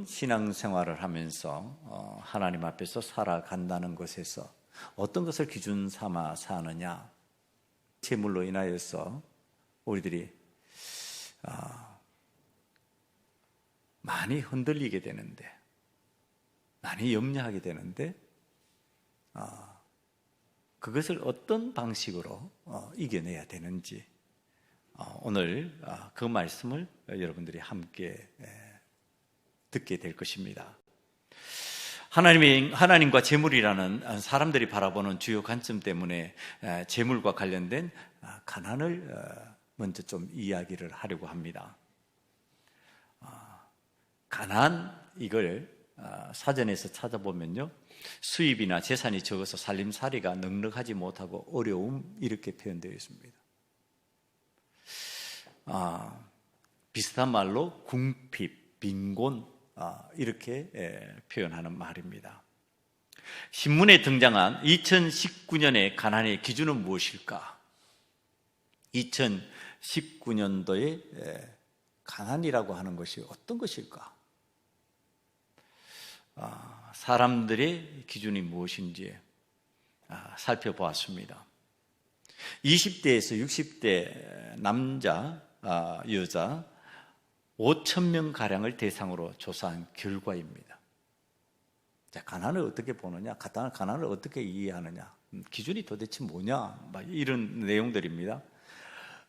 여러분 신앙생활을 하면서 하나님 앞에서 살아간다는 것에서 어떤 것을 기준 삼아 사느냐? 재물로 인하여서 우리들이 많이 흔들리게 되는데, 많이 염려하게 되는데, 그것을 어떤 방식으로 이겨내야 되는지 오늘 그 말씀을 여러분들이 함께 듣게 될 것입니다. 하나님과 재물이라는 사람들이 바라보는 주요 관점 때문에 재물과 관련된 가난을 먼저 좀 이야기를 하려고 합니다. 가난, 이걸 사전에서 찾아보면요, 수입이나 재산이 적어서 살림살이가 넉넉하지 못하고 어려움, 이렇게 표현되어 있습니다. 비슷한 말로 궁핍, 빈곤, 이렇게 표현하는 말입니다. 신문에 등장한 2019년의 가난의 기준은 무엇일까? 2019년도에 가난이라고 하는 것이 어떤 것일까? 사람들의 기준이 무엇인지 살펴보았습니다. 20대에서 60대 남자, 여자 5,000명 가량을 대상으로 조사한 결과입니다. 자, 가난을 어떻게 보느냐, 가난을 어떻게 이해하느냐, 기준이 도대체 뭐냐, 이런 내용들입니다.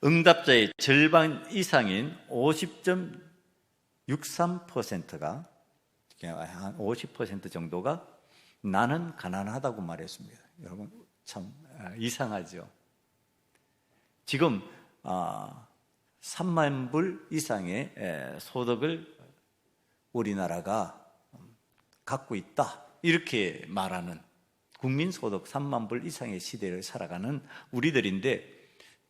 응답자의 절반 이상인 50.63%가, 한 50% 정도가 나는 가난하다고 말했습니다. 여러분 참 이상하죠. 지금 3만 불 이상의 소득을 우리나라가 갖고 있다, 이렇게 말하는, 국민소득 3만 불 이상의 시대를 살아가는 우리들인데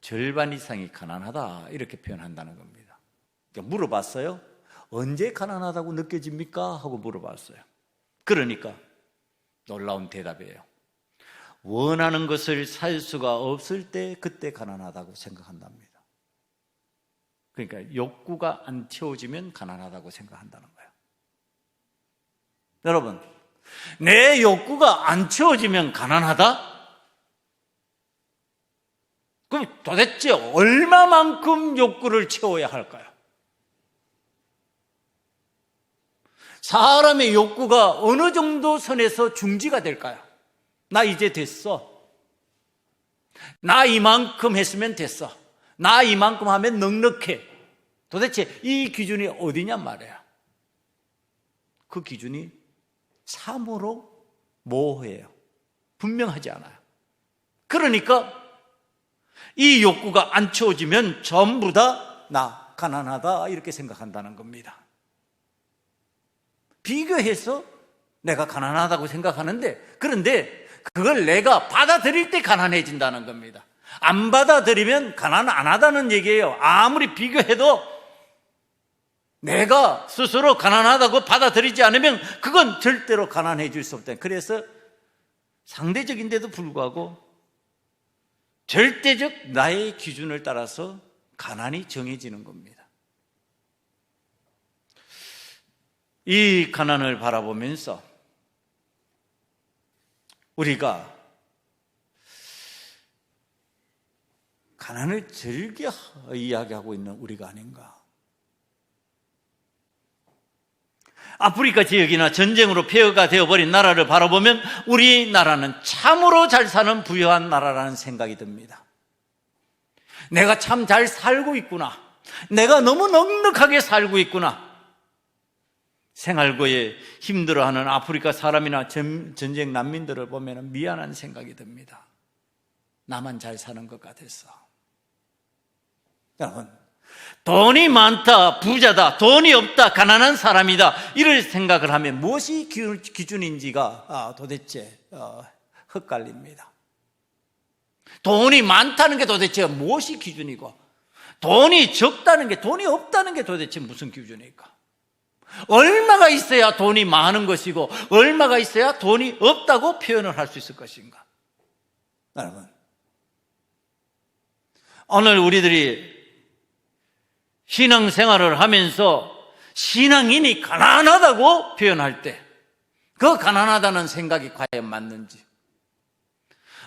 절반 이상이 가난하다, 이렇게 표현한다는 겁니다. 그러니까 물어봤어요. 언제 가난하다고 느껴집니까? 하고 물어봤어요. 그러니까 놀라운 대답이에요. 원하는 것을 살 수가 없을 때, 그때 가난하다고 생각한답니다. 그러니까 욕구가 안 채워지면 가난하다고 생각한다는 거예요. 여러분, 내 욕구가 안 채워지면 가난하다? 그럼 도대체 얼마만큼 욕구를 채워야 할까요? 사람의 욕구가 어느 정도 선에서 중지가 될까요? 나 이제 됐어. 나 이만큼 했으면 됐어. 나 이만큼 하면 넉넉해. 도대체 이 기준이 어디냔 말이에요. 그 기준이 참으로 모호해요. 분명하지 않아요. 그러니까 이 욕구가 안 채워지면 전부 다 나 가난하다, 이렇게 생각한다는 겁니다. 비교해서 내가 가난하다고 생각하는데, 그런데 그걸 내가 받아들일 때 가난해진다는 겁니다. 안 받아들이면 가난 안 하다는 얘기예요. 아무리 비교해도 내가 스스로 가난하다고 받아들이지 않으면 그건 절대로 가난해질 수 없다. 그래서 상대적인데도 불구하고 절대적 나의 기준을 따라서 가난이 정해지는 겁니다. 이 가난을 바라보면서 우리가 가난을 즐겨 이야기하고 있는 우리가 아닌가. 아프리카 지역이나 전쟁으로 폐허가 되어버린 나라를 바라보면 우리나라는 참으로 잘 사는 부유한 나라라는 생각이 듭니다. 내가 참 잘 살고 있구나. 내가 너무 넉넉하게 살고 있구나. 생활고에 힘들어하는 아프리카 사람이나 전쟁 난민들을 보면 미안한 생각이 듭니다. 나만 잘 사는 것 같아서. 여러분, 돈이 많다, 부자다, 돈이 없다, 가난한 사람이다, 이럴 생각을 하면 무엇이 기준인지가 도대체 헷갈립니다. 돈이 많다는 게 도대체 무엇이 기준이고, 돈이 적다는 게, 돈이 없다는 게 도대체 무슨 기준일까? 얼마가 있어야 돈이 많은 것이고 얼마가 있어야 돈이 없다고 표현을 할 수 있을 것인가? 여러분, 오늘 우리들이 신앙생활을 하면서 신앙인이 가난하다고 표현할 때 그 가난하다는 생각이 과연 맞는지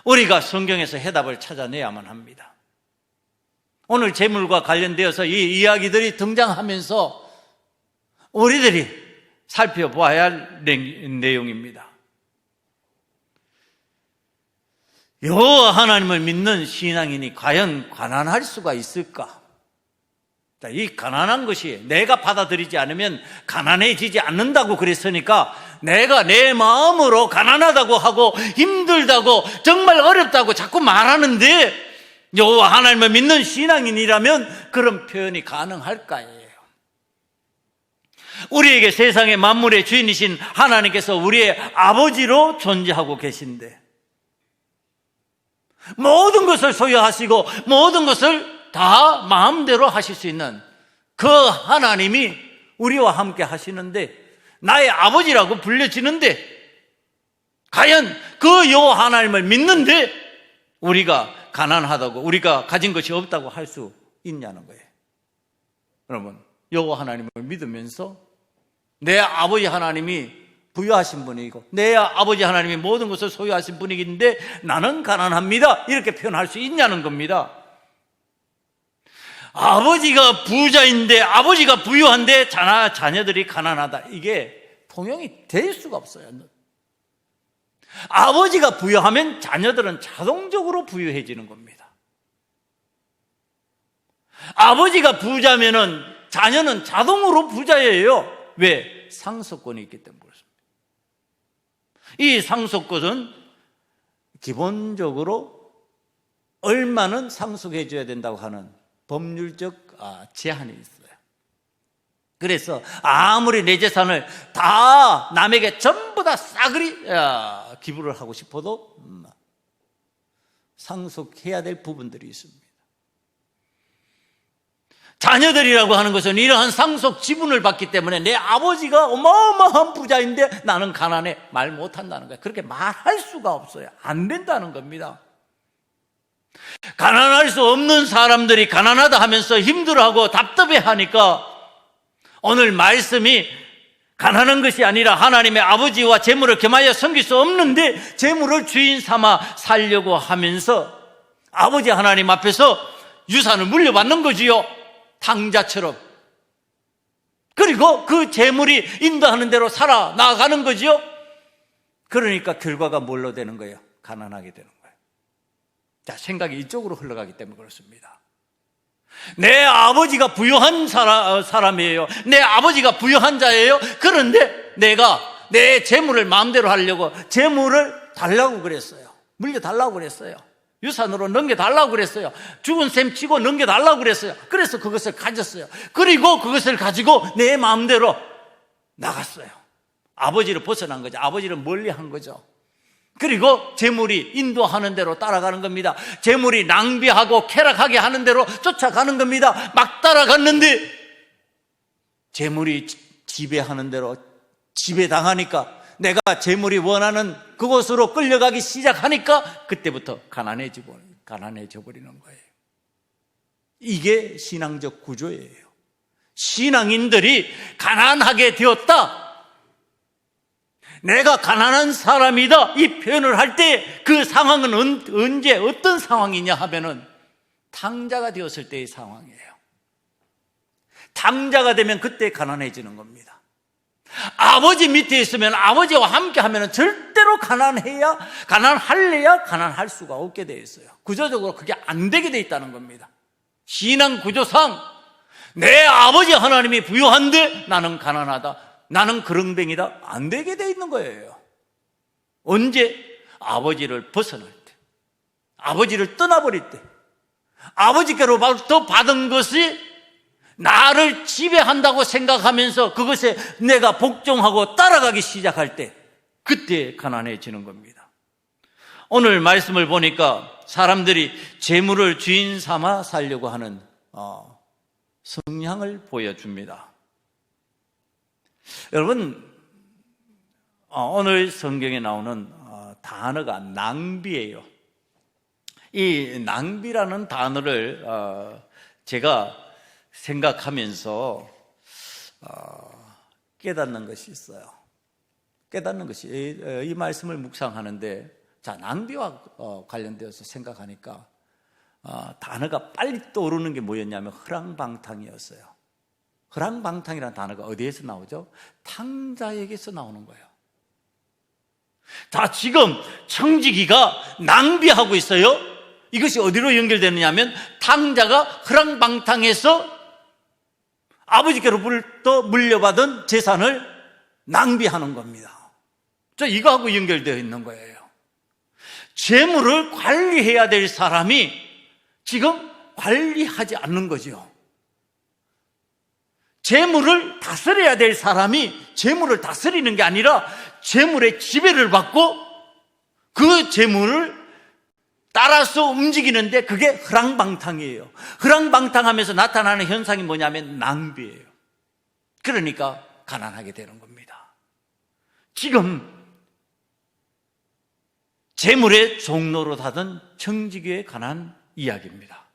우리가 성경에서 해답을 찾아내야만 합니다. 오늘 재물과 관련되어서 이 이야기들이 등장하면서 우리들이 살펴보아야 할 내용입니다. 여호와 하나님을 믿는 신앙인이 과연 가난할 수가 있을까? 이 가난한 것이 내가 받아들이지 않으면 가난해지지 않는다고 그랬으니까 내가 내 마음으로 가난하다고 하고 힘들다고 정말 어렵다고 자꾸 말하는데 여호와 하나님을 믿는 신앙인이라면 그런 표현이 가능할까요? 우리에게 세상의 만물의 주인이신 하나님께서 우리의 아버지로 존재하고 계신데 모든 것을 소유하시고 모든 것을 다 마음대로 하실 수 있는 그 하나님이 우리와 함께 하시는데 나의 아버지라고 불려지는데 과연 그 여호와 하나님을 믿는데 우리가 가난하다고 우리가 가진 것이 없다고 할 수 있냐는 거예요. 여러분, 여호와 하나님을 믿으면서 내 아버지 하나님이 부유하신 분이고 내 아버지 하나님이 모든 것을 소유하신 분이긴데 나는 가난합니다 이렇게 표현할 수 있냐는 겁니다. 아버지가 부자인데 아버지가 부유한데 자녀들이 가난하다, 이게 통용이 될 수가 없어요. 아버지가 부유하면 자녀들은 자동적으로 부유해지는 겁니다. 아버지가 부자면은 자녀는 자동으로 부자예요. 왜? 상속권이 있기 때문에 그렇습니다. 이 상속권은 기본적으로 얼마는 상속해 줘야 된다고 하는 법률적 제한이 있어요. 그래서 아무리 내 재산을 다 남에게 전부 다 싸그리 기부를 하고 싶어도 상속해야 될 부분들이 있습니다. 자녀들이라고 하는 것은 이러한 상속 지분을 받기 때문에 내 아버지가 어마어마한 부자인데 나는 가난해 말 못한다는 거예요. 그렇게 말할 수가 없어요. 안 된다는 겁니다. 가난할 수 없는 사람들이 가난하다 하면서 힘들어하고 답답해하니까 오늘 말씀이 가난한 것이 아니라 하나님의 아버지와 재물을 겸하여 섬길 수 없는데 재물을 주인 삼아 살려고 하면서 아버지 하나님 앞에서 유산을 물려받는 거지요. 탕자처럼. 그리고 그 재물이 인도하는 대로 살아나가는 거지요. 그러니까 결과가 뭘로 되는 거예요? 가난하게 되는 거예요. 자, 생각이 이쪽으로 흘러가기 때문에 그렇습니다. 내 아버지가 부유한 사람이에요. 내 아버지가 부유한 자예요. 그런데 내가 내 재물을 마음대로 하려고 재물을 달라고 그랬어요. 물려달라고 그랬어요. 유산으로 넘겨달라고 그랬어요. 죽은 셈 치고 넘겨달라고 그랬어요. 그래서 그것을 가졌어요. 그리고 그것을 가지고 내 마음대로 나갔어요. 아버지를 벗어난 거죠. 아버지를 멀리한 거죠. 그리고 재물이 인도하는 대로 따라가는 겁니다. 재물이 낭비하고 쾌락하게 하는 대로 쫓아가는 겁니다. 막 따라갔는데 재물이 지배하는 대로 지배당하니까 내가 재물이 원하는 그곳으로 끌려가기 시작하니까 그때부터 가난해져 버리는 거예요. 이게 신앙적 구조예요. 신앙인들이 가난하게 되었다, 내가 가난한 사람이다, 이 표현을 할 때 그 상황은 언제 어떤 상황이냐 하면은 탕자가 되었을 때의 상황이에요. 탕자가 되면 그때 가난해지는 겁니다. 아버지 밑에 있으면 아버지와 함께 하면은 절대로 가난할래야 가난할 수가 없게 되어 있어요. 구조적으로 그게 안 되게 되어 있다는 겁니다. 신앙 구조상 내 아버지 하나님이 부유한데 나는 가난하다, 나는 그렁뱅이다, 안 되게 돼 있는 거예요. 언제? 아버지를 벗어날 때, 아버지를 떠나버릴 때, 아버지께로부터 받은 것이 나를 지배한다고 생각하면서 그것에 내가 복종하고 따라가기 시작할 때, 그때 가난해지는 겁니다. 오늘 말씀을 보니까 사람들이 재물을 주인 삼아 살려고 하는 성향을 보여줍니다. 여러분, 오늘 성경에 나오는 단어가 낭비예요. 이 낭비라는 단어를 제가 생각하면서 깨닫는 것이 있어요. 깨닫는 것이 이 말씀을 묵상하는데, 자, 낭비와 관련되어서 생각하니까 단어가 빨리 떠오르는 게 뭐였냐면 허랑방탕이었어요. 허랑방탕이라는 단어가 어디에서 나오죠? 탕자에게서 나오는 거예요. 자, 지금 청지기가 낭비하고 있어요. 이것이 어디로 연결되느냐 하면 탕자가 허랑방탕해서 아버지께로부터 물려받은 재산을 낭비하는 겁니다. 자, 이거하고 연결되어 있는 거예요. 재물을 관리해야 될 사람이 지금 관리하지 않는 거죠. 재물을 다스려야 될 사람이 재물을 다스리는 게 아니라 재물의 지배를 받고 그 재물을 따라서 움직이는데 그게 허랑방탕이에요. 허랑방탕하면서 나타나는 현상이 뭐냐면 낭비예요. 그러니까 가난하게 되는 겁니다. 지금 재물의 종로로 하던 청지기에 관한 이야기입니다.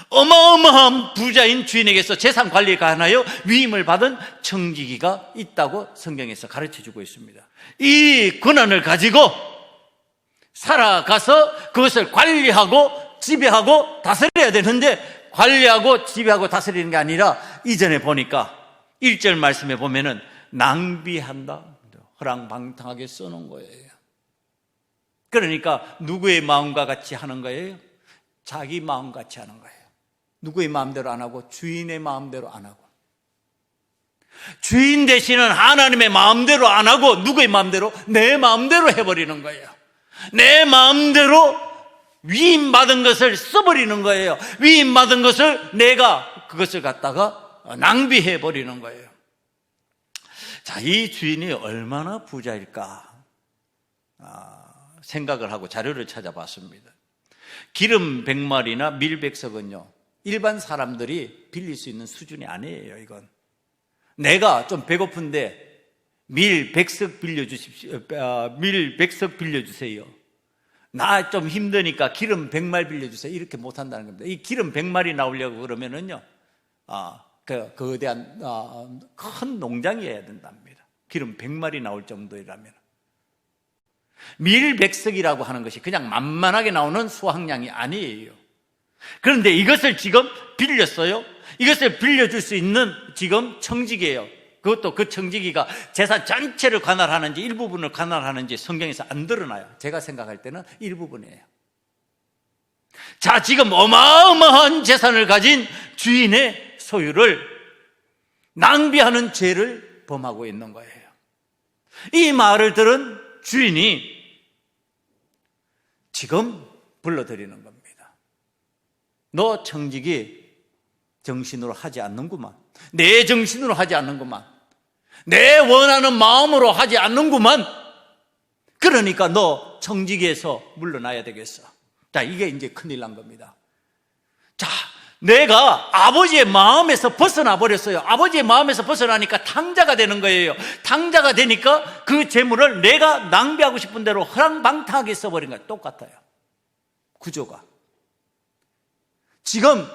어마어마한 부자인 주인에게서 재산 관리에 관하여 위임을 받은 청지기가 있다고 성경에서 가르쳐주고 있습니다. 이 권한을 가지고 살아가서 그것을 관리하고 지배하고 다스려야 되는데, 관리하고 지배하고 다스리는 게 아니라 이전에 보니까 1절 말씀에 보면은 낭비한다, 허랑방탕하게 써놓은 거예요. 그러니까 누구의 마음과 같이 하는 거예요? 자기 마음 같이 하는 거예요. 누구의 마음대로 안 하고 주인의 마음대로 안 하고, 주인 되시는 하나님의 마음대로 안 하고 누구의 마음대로? 내 마음대로 해버리는 거예요. 내 마음대로 위임받은 것을 써버리는 거예요. 위임받은 것을 내가 그것을 갖다가 낭비해버리는 거예요. 자, 이 주인이 얼마나 부자일까 생각을 하고 자료를 찾아봤습니다. 기름 100마리나 밀 100석은요 일반 사람들이 빌릴 수 있는 수준이 아니에요. 이건 내가 좀 배고픈데 밀 100석 빌려주십시오. 밀 100석 빌려주세요. 나 좀 힘드니까 기름 100마리 빌려주세요. 이렇게 못한다는 겁니다. 이 기름 100마리 나오려고 그러면은요 거대한 큰 농장이어야 된답니다. 기름 100마리 나올 정도이라면. 밀 100석이라고 하는 것이 그냥 만만하게 나오는 수확량이 아니에요. 그런데 이것을 지금 빌렸어요. 이것을 빌려줄 수 있는 지금 청지기예요. 그것도 그 청지기가 재산 전체를 관할하는지 일부분을 관할하는지 성경에서 안 드러나요. 제가 생각할 때는 일부분이에요. 자, 지금 어마어마한 재산을 가진 주인의 소유를 낭비하는 죄를 범하고 있는 거예요. 이 말을 들은 주인이 지금 불러들이는 겁니다. 너 청지기 정신으로 하지 않는구만. 내 정신으로 하지 않는구만. 내 원하는 마음으로 하지 않는구만. 그러니까 너 청지기에서 물러나야 되겠어. 자, 이게 이제 큰일 난 겁니다. 자, 내가 아버지의 마음에서 벗어나 버렸어요. 아버지의 마음에서 벗어나니까 탕자가 되는 거예요. 탕자가 되니까 그 재물을 내가 낭비하고 싶은 대로 허랑방탕하게 써버린 거예요. 똑같아요. 구조가. 지금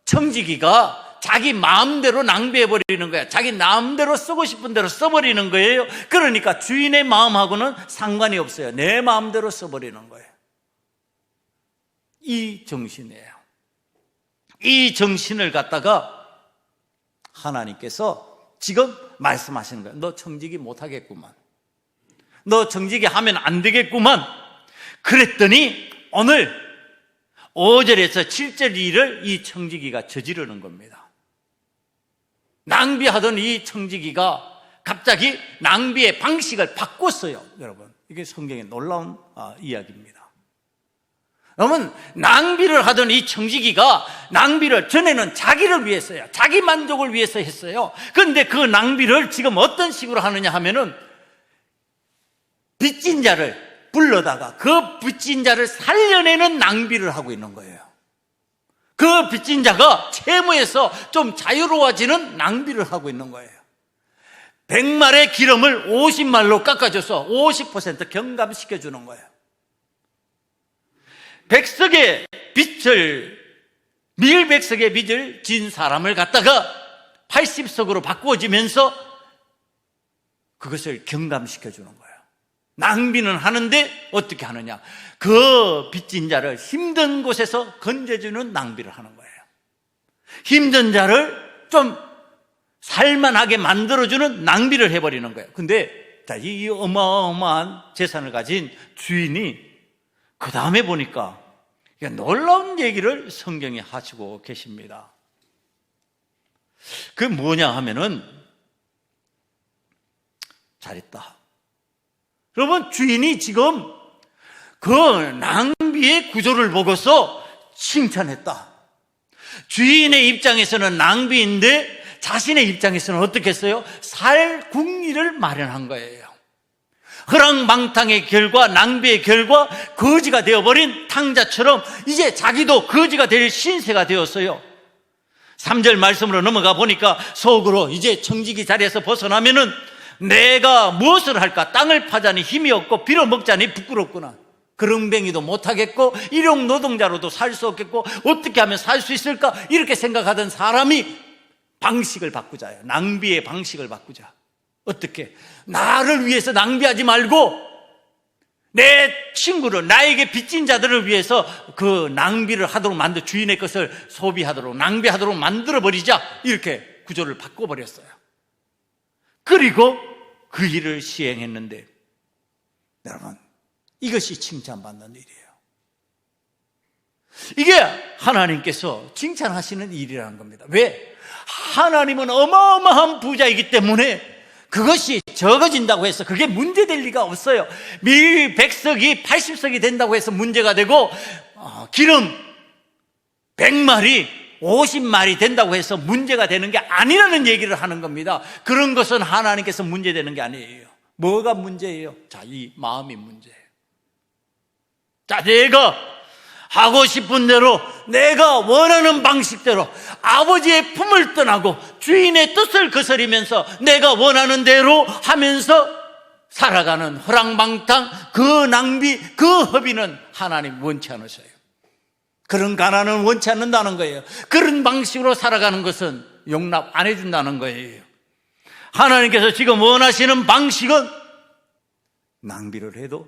청지기가 자기 마음대로 낭비해버리는 거야. 자기 마음대로 쓰고 싶은 대로 써버리는 거예요. 그러니까 주인의 마음하고는 상관이 없어요. 내 마음대로 써버리는 거예요. 이 정신이에요. 이 정신을 갖다가 하나님께서 지금 말씀하시는 거예요. 너 청지기 못하겠구만. 너 청지기 하면 안 되겠구만. 그랬더니 오늘 5절에서 7절 일을 이 청지기가 저지르는 겁니다. 낭비하던 이 청지기가 갑자기 낭비의 방식을 바꿨어요. 여러분, 이게 성경의 놀라운 이야기입니다. 여러분, 낭비를 하던 이 청지기가 낭비를 전에는 자기를 위해서요, 자기 만족을 위해서 했어요. 그런데 그 낭비를 지금 어떤 식으로 하느냐 하면은 빚진 자를 불러다가 그 빚진 자를 살려내는 낭비를 하고 있는 거예요. 그 빚진 자가 채무에서 좀 자유로워지는 낭비를 하고 있는 거예요. 100말의 기름을 50말로 깎아줘서 50% 경감시켜주는 거예요. 100석의 빚을, 밀 100석의 빚을 진 사람을 갖다가 80석으로 바꾸어지면서 그것을 경감시켜 주는 거예요. 낭비는 하는데 어떻게 하느냐? 그 빚진 자를 힘든 곳에서 건져주는 낭비를 하는 거예요. 힘든 자를 좀 살만하게 만들어주는 낭비를 해버리는 거예요. 근데 이 어마어마한 재산을 가진 주인이 그 다음에 보니까 놀라운 얘기를 성경에 하시고 계십니다. 그게 뭐냐 하면은, 잘했다. 여러분, 주인이 지금 그 낭비의 구조를 보고서 칭찬했다. 주인의 입장에서는 낭비인데 자신의 입장에서는 어떻게 했어요? 살 궁리를 마련한 거예요. 허랑방탕의 결과, 낭비의 결과 거지가 되어버린 탕자처럼 이제 자기도 거지가 될 신세가 되었어요. 3절 말씀으로 넘어가 보니까 속으로 이제 청지기 자리에서 벗어나면은 내가 무엇을 할까? 땅을 파자니 힘이 없고 빌어먹자니 부끄럽구나. 그릉뱅이도 못하겠고 일용 노동자로도 살 수 없겠고 어떻게 하면 살 수 있을까? 이렇게 생각하던 사람이 방식을 바꾸자요. 낭비의 방식을 바꾸자. 어떻게? 나를 위해서 낭비하지 말고 내 친구를, 나에게 빚진 자들을 위해서 그 낭비를 하도록 만들어, 주인의 것을 소비하도록, 낭비하도록 만들어버리자. 이렇게 구조를 바꿔버렸어요. 그리고 그 일을 시행했는데, 여러분, 이것이 칭찬받는 일이에요. 이게 하나님께서 칭찬하시는 일이라는 겁니다. 왜? 하나님은 어마어마한 부자이기 때문에 그것이 적어진다고 해서 그게 문제될 리가 없어요. 밀 100석이 80석이 된다고 해서 문제가 되고, 기름 100마리 50마리 된다고 해서 문제가 되는 게 아니라는 얘기를 하는 겁니다. 그런 것은 하나님께서 문제되는 게 아니에요. 뭐가 문제예요? 자, 이 마음이 문제예요. 자, 내가 하고 싶은 대로, 내가 원하는 방식대로 아버지의 품을 떠나고 주인의 뜻을 거스리면서 내가 원하는 대로 하면서 살아가는 허랑방탕, 그 낭비, 그 허비는 하나님 원치 않으셔요. 그런 가난은 원치 않는다는 거예요. 그런 방식으로 살아가는 것은 용납 안 해준다는 거예요. 하나님께서 지금 원하시는 방식은 낭비를 해도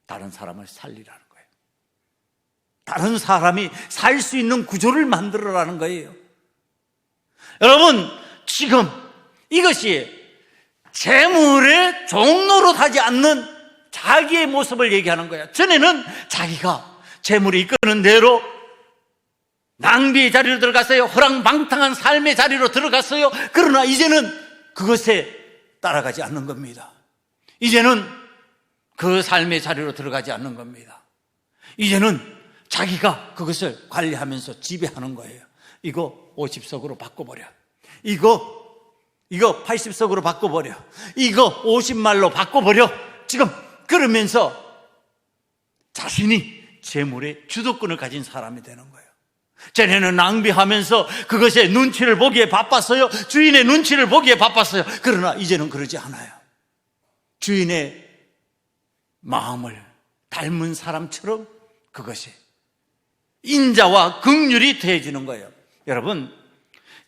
다른 사람을 살리라는 거예요. 다른 사람이 살 수 있는 구조를 만들어라는 거예요. 여러분, 지금 이것이 재물의 종로로 하지 않는 자기의 모습을 얘기하는 거예요. 전에는 자기가 재물이 이끄는 대로 낭비의 자리로 들어갔어요. 허랑방탕한 삶의 자리로 들어갔어요. 그러나 이제는 그것에 따라가지 않는 겁니다. 이제는 그 삶의 자리로 들어가지 않는 겁니다. 이제는 자기가 그것을 관리하면서 지배하는 거예요. 이거 50석으로 바꿔버려. 이거 80석으로 바꿔버려. 이거 50말로 바꿔버려. 지금 그러면서 자신이 재물의 주도권을 가진 사람이 되는 거예요. 전에는 낭비하면서 그것의 눈치를 보기에 바빴어요. 주인의 눈치를 보기에 바빴어요. 그러나 이제는 그러지 않아요. 주인의 마음을 닮은 사람처럼 그것이 인자와 긍휼이 더해지는 거예요. 여러분,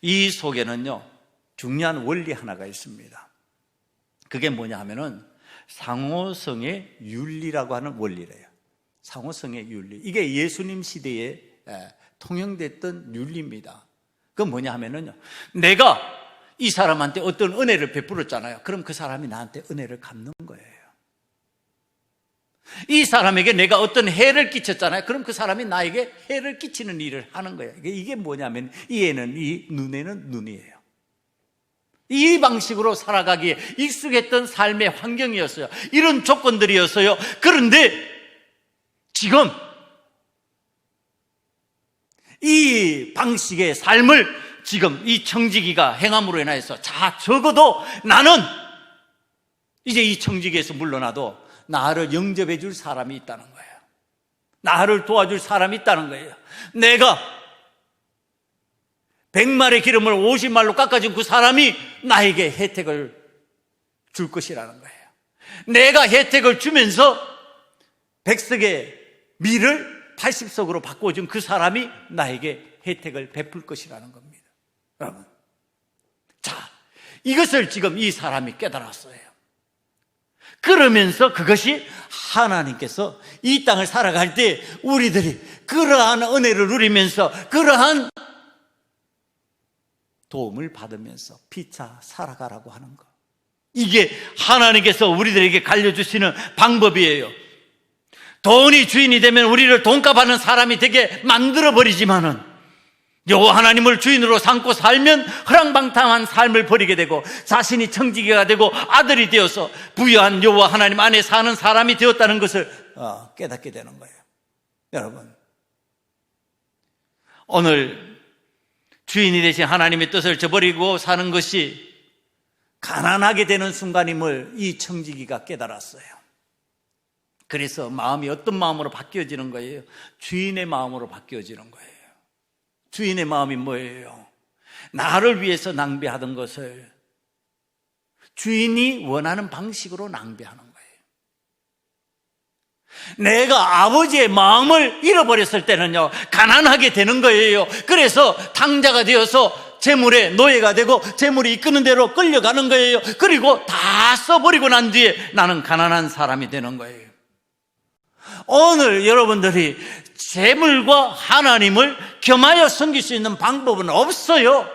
이 속에는요 중요한 원리 하나가 있습니다. 그게 뭐냐 하면은 상호성의 윤리라고 하는 원리래요. 상호성의 윤리. 이게 예수님 시대에 통용됐던 윤리입니다. 그건 뭐냐 하면은요, 내가 이 사람한테 어떤 은혜를 베풀었잖아요. 그럼 그 사람이 나한테 은혜를 갚는 거예요. 이 사람에게 내가 어떤 해를 끼쳤잖아요. 그럼 그 사람이 나에게 해를 끼치는 일을 하는 거예요. 이게 뭐냐면 이에는 이, 눈에는 눈이에요. 이 방식으로 살아가기에 익숙했던 삶의 환경이었어요. 이런 조건들이었어요. 그런데 지금 이 방식의 삶을 지금 이 청지기가 행함으로 인해서 적어도 나는 이제 이 청지기에서 물러나도 나를 영접해 줄 사람이 있다는 거예요. 나를 도와줄 사람이 있다는 거예요. 내가 100말의 기름을 50말로 깎아준 그 사람이 나에게 혜택을 줄 것이라는 거예요. 내가 혜택을 주면서 100석의 밀을 80석으로 바꿔준 그 사람이 나에게 혜택을 베풀 것이라는 겁니다. 여러분, 자, 이것을 지금 이 사람이 깨달았어요. 그러면서 그것이 하나님께서 이 땅을 살아갈 때 우리들이 그러한 은혜를 누리면서 그러한 도움을 받으면서 피차 살아가라고 하는 것. 이게 하나님께서 우리들에게 가르쳐주시는 방법이에요. 돈이 주인이 되면 우리를 돈값하는 사람이 되게 만들어버리지만은 여호와 하나님을 주인으로 삼고 살면 허랑방탕한 삶을 버리게 되고 자신이 청지기가 되고 아들이 되어서 부유한 여호와 하나님 안에 사는 사람이 되었다는 것을 깨닫게 되는 거예요. 여러분, 오늘 주인이 되신 하나님의 뜻을 저버리고 사는 것이 가난하게 되는 순간임을 이 청지기가 깨달았어요. 그래서 마음이 어떤 마음으로 바뀌어지는 거예요? 주인의 마음으로 바뀌어지는 거예요. 주인의 마음이 뭐예요? 나를 위해서 낭비하던 것을 주인이 원하는 방식으로 낭비하는 거예요. 내가 아버지의 마음을 잃어버렸을 때는요, 가난하게 되는 거예요. 그래서 탕자가 되어서 재물의 노예가 되고 재물이 이끄는 대로 끌려가는 거예요. 그리고 다 써버리고 난 뒤에 나는 가난한 사람이 되는 거예요. 오늘 여러분들이 재물과 하나님을 겸하여 섬길 수 있는 방법은 없어요.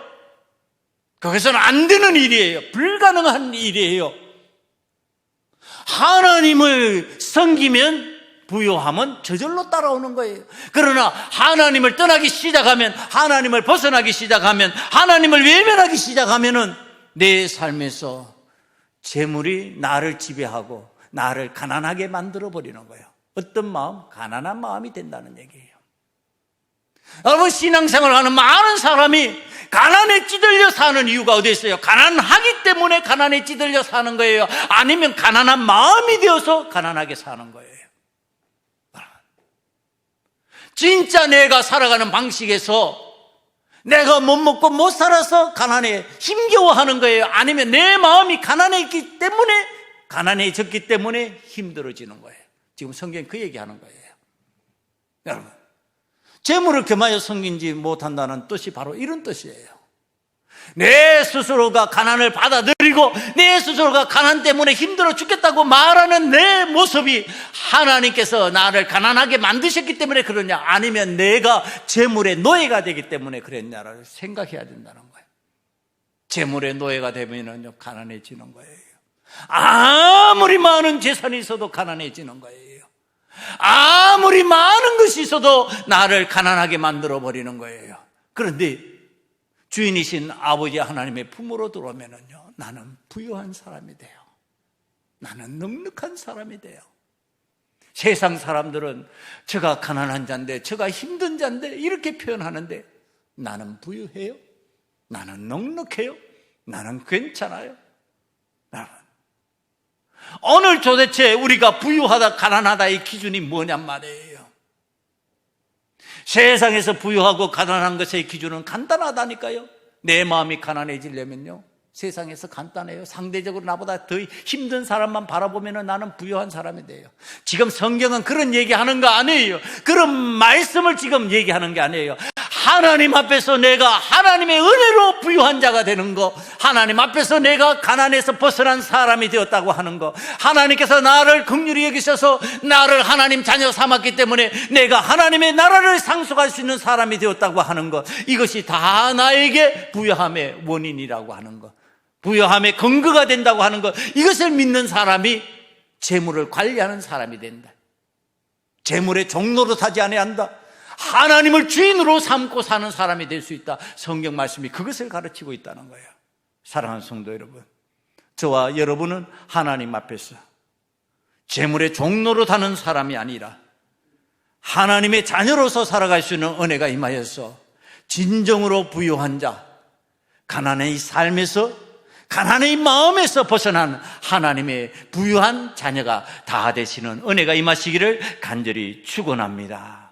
그것은 안 되는 일이에요. 불가능한 일이에요. 하나님을 섬기면 부요함은 저절로 따라오는 거예요. 그러나 하나님을 떠나기 시작하면, 하나님을 벗어나기 시작하면, 하나님을 외면하기 시작하면은 내 삶에서 재물이 나를 지배하고 나를 가난하게 만들어버리는 거예요. 어떤 마음? 가난한 마음이 된다는 얘기예요. 여러분, 신앙생활을 하는 많은 사람이 가난에 찌들려 사는 이유가 어디 있어요? 가난하기 때문에 가난에 찌들려 사는 거예요? 아니면 가난한 마음이 되어서 가난하게 사는 거예요? 진짜 내가 살아가는 방식에서 내가 못 먹고 못 살아서 가난에 힘겨워하는 거예요? 아니면 내 마음이 가난해졌기 때문에 힘들어지는 거예요? 지금 성경이 그 얘기하는 거예요. 여러분, 재물을 겸하여 섬기지 못한다는 뜻이 바로 이런 뜻이에요. 내 스스로가 가난을 받아들이고 내 스스로가 가난 때문에 힘들어 죽겠다고 말하는 내 모습이 하나님께서 나를 가난하게 만드셨기 때문에 그러냐, 아니면 내가 재물의 노예가 되기 때문에 그랬냐를 생각해야 된다는 거예요. 재물의 노예가 되면은 가난해지는 거예요. 아무리 많은 재산이 있어도 가난해지는 거예요. 아무리 많은 것이 있어도 나를 가난하게 만들어버리는 거예요. 그런데 주인이신 아버지 하나님의 품으로 들어오면은요, 나는 부유한 사람이 돼요. 나는 넉넉한 사람이 돼요. 세상 사람들은 저가 가난한 자인데, 저가 힘든 자인데 이렇게 표현하는데, 나는 부유해요. 나는 넉넉해요. 나는 괜찮아요. 오늘 도대체 우리가 부유하다 가난하다의 기준이 뭐냔 말이에요. 세상에서 부유하고 가난한 것의 기준은 간단하다니까요. 내 마음이 가난해지려면요, 세상에서 간단해요. 상대적으로 나보다 더 힘든 사람만 바라보면 나는 부유한 사람이 돼요. 지금 성경은 그런 얘기하는 거 아니에요. 그런 말씀을 지금 얘기하는 게 아니에요. 하나님 앞에서 내가 하나님의 은혜로 부유한 자가 되는 거, 하나님 앞에서 내가 가난에서 벗어난 사람이 되었다고 하는 거, 하나님께서 나를 긍휼히 여기셔서 나를 하나님 자녀 삼았기 때문에 내가 하나님의 나라를 상속할 수 있는 사람이 되었다고 하는 거, 이것이 다 나에게 부유함의 원인이라고 하는 거, 부유함의 근거가 된다고 하는 것, 이것을 믿는 사람이 재물을 관리하는 사람이 된다. 재물의 종로로 사지 아니한다. 하나님을 주인으로 삼고 사는 사람이 될 수 있다. 성경 말씀이 그것을 가르치고 있다는 거예요. 사랑하는 성도 여러분, 저와 여러분은 하나님 앞에서 재물의 종로로 사는 사람이 아니라 하나님의 자녀로서 살아갈 수 있는 은혜가 임하여서 진정으로 부유한 자, 가난의 삶에서, 가난의 마음에서 벗어난 하나님의 부유한 자녀가 다 되시는 은혜가 임하시기를 간절히 축원합니다.